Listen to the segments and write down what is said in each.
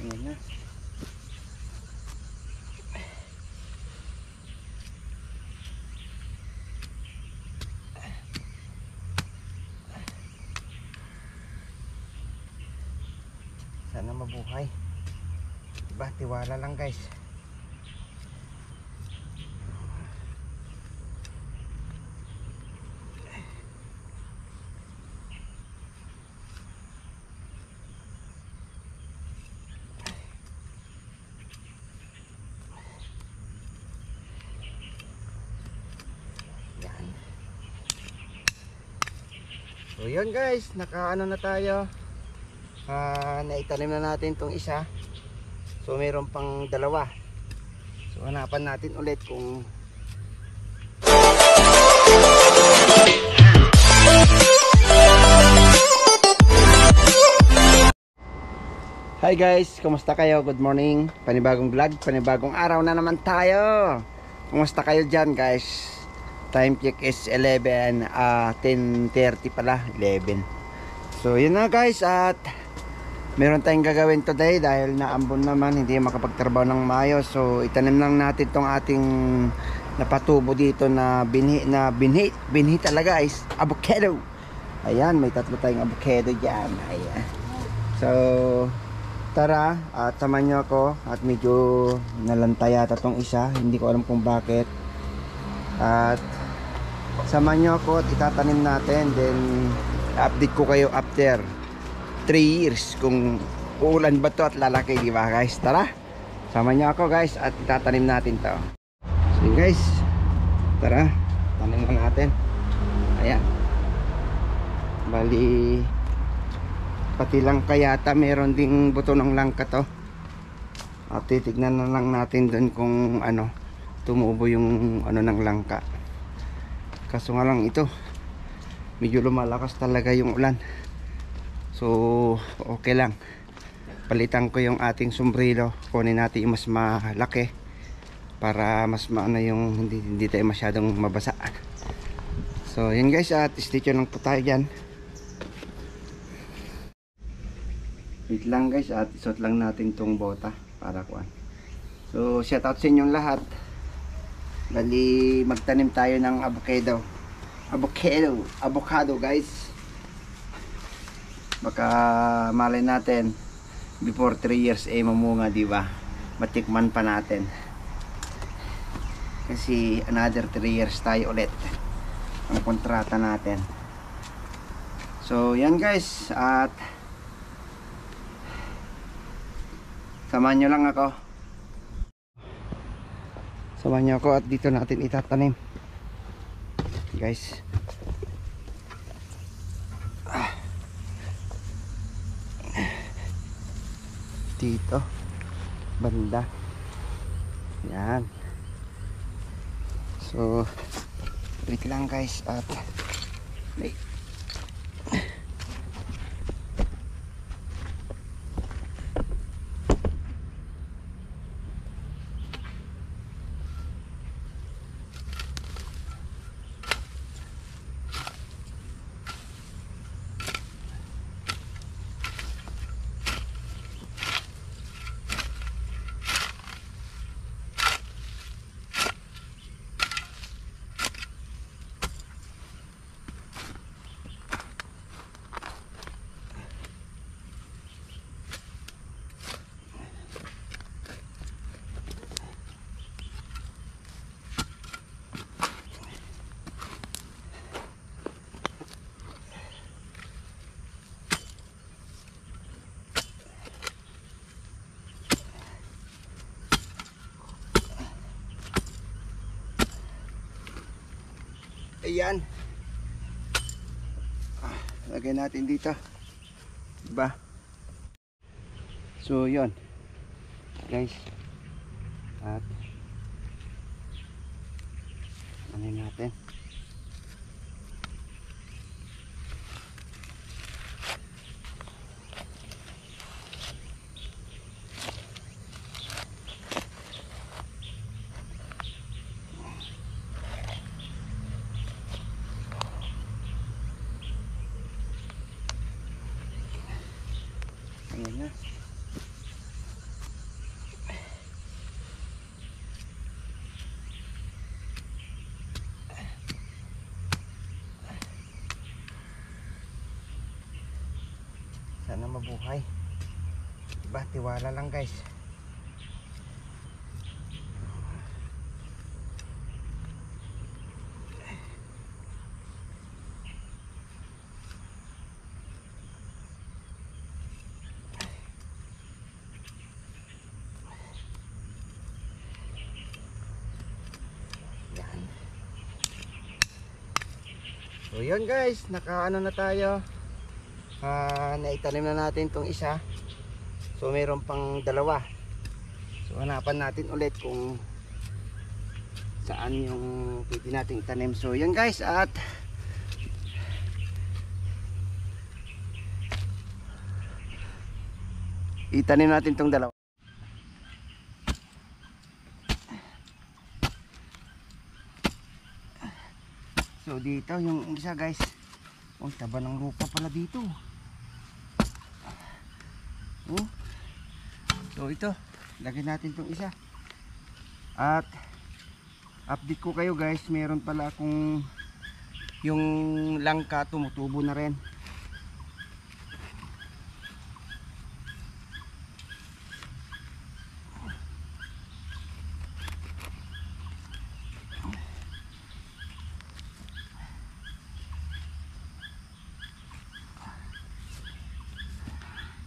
Ayan na. Sana mabuhay. Diba? Tiwala lang guys. Yan. So yun guys, nakaano na tayo. Naitanim na natin tong isa. So meron pang dalawa. So hanapan natin ulit kung Hi guys, kumusta kayo? Good morning. Panibagong vlog, panibagong araw na naman tayo. Kumusta kayo dyan guys? Time check is 10:30 pala, 11. So yun na guys, at meron tayong gagawin today dahil naambon naman, hindi makapagtrabaho ng maayos. So itanim lang natin tong ating napatubo dito na binhi talaga is avocado. Ayan, may tatlo tayong avocado dyan. Ayan. So tara, at samahan nyo ako. At medyo nalantay yata tong isa, hindi ko alam kung bakit. At samahan nyo ako at itatanim natin. Then update ko kayo after 3 years kung uulan ba to at lalaki, di ba guys? Tara, sama niyo ako guys at itatanim natin to. So guys, tara, tanim na natin. Ayan, bali pati lang kayata meron ding buto ng langka to. At titignan na lang natin dun kung ano, tumubo yung ano ng langka. Kaso nga lang ito, medyo lumalakas talaga yung ulan. So okay lang, palitan ko yung ating sombrero, kunin natin yung mas malaki para mas maano yung hindi tayo masyadong mabasa. So yun guys, at stay tuned lang po tayo dyan. Wait lang guys, at isuot lang natin tong bota para kuan. So shout out sa inyong lahat. Bali magtanim tayo ng avocado guys. Baka malay natin before 3 years mamunga, di ba? Matikman pa natin. Kasi another 3 years tayo ulit ang kontrata natin. So yan guys, at samahan nyo lang ako. Samahan nyo ako at dito natin itatanim guys. Dito banda yan. So wait lang guys, at wait. Ayan, lagay natin dito, diba? So yun guys, at ano natin, ayan na. Sana mabuhay. Diba? Tiwala lang guys. Yan. So yun guys, nakaano na tayo. Naitanim na natin tong isa. So mayroon pang dalawa. So hanapan natin ulit kung saan yung pwede nating itanim. So yun guys, at itanim natin tong dalawa. So dito yung isa guys. Oh, taba ng lupa pala dito. Oh. So ito, lagyan natin tong isa. At update ko kayo guys, meron pala akong yung langka tumutubo na rin.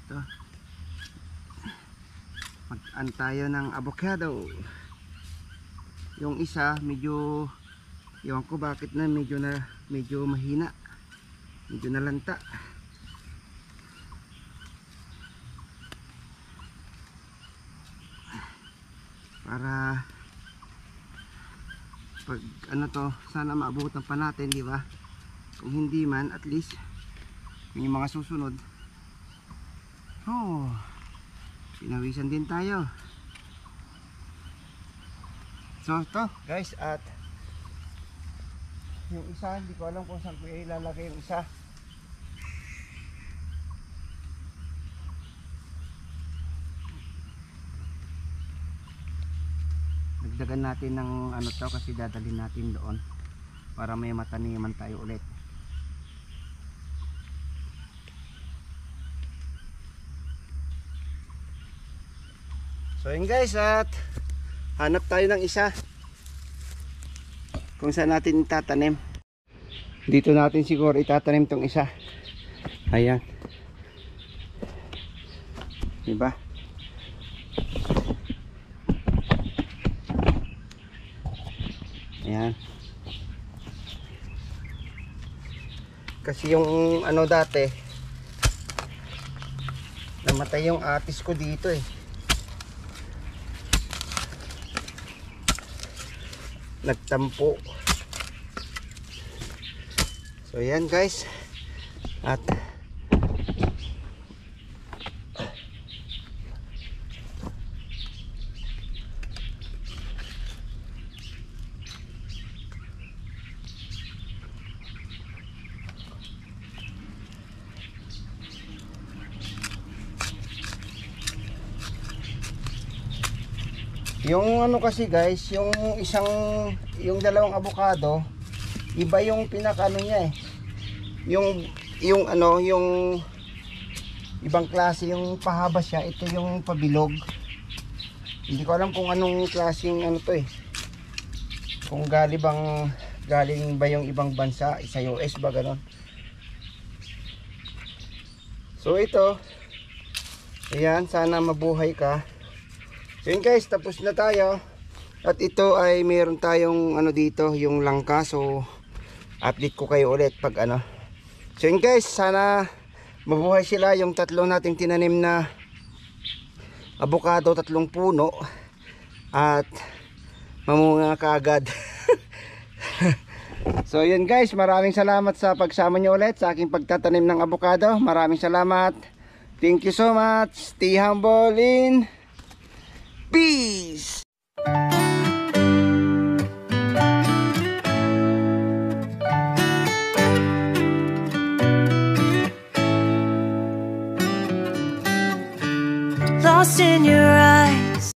Ito. Mag-an tayo ng avocado. Yung isa medyo, ewan ko bakit na medyo mahina, medyo nalanta. Para pag ano to, sana maabutan pa natin, di ba? Kung hindi man, at least yung mga susunod, oh, pinawisan din tayo. So ito guys, at yung isa, hindi ko alam kung saan ko ilalagay yung isa. Dagdagan natin ng ano to, kasi dadalhin natin doon para may mataniman tayo ulit. So yun guys, at hanap tayo ng isa kung saan natin itatanim. Dito natin siguro itatanim tong isa. Ayan, diba? Ayan. Kasi yung ano dati, namatay yung atis ko dito eh. Nagtampo. So yan guys, at yung ano kasi guys, yung dalawang avocado, iba yung pinakano niya eh. Yung ano, yung ibang klase yung pahaba siya, ito yung pabilog. Hindi ko alam kung anong klaseng ano to eh. Kung galing ba yung ibang bansa, sa US ba ganon. So ito, ayan, sana mabuhay ka. So yun guys, tapos na tayo. At ito ay meron tayong ano dito, yung langka. So update ko kayo ulit pag ano. So yun guys, sana mabuhay sila yung tatlo nating tinanim na avocado, 3 puno. At mamunga kaagad. So yun guys, maraming salamat sa pagsama nyo ulit sa aking pagtatanim ng avocado. Maraming salamat. Thank you so much. Stay humble in peace. Lost in your eyes.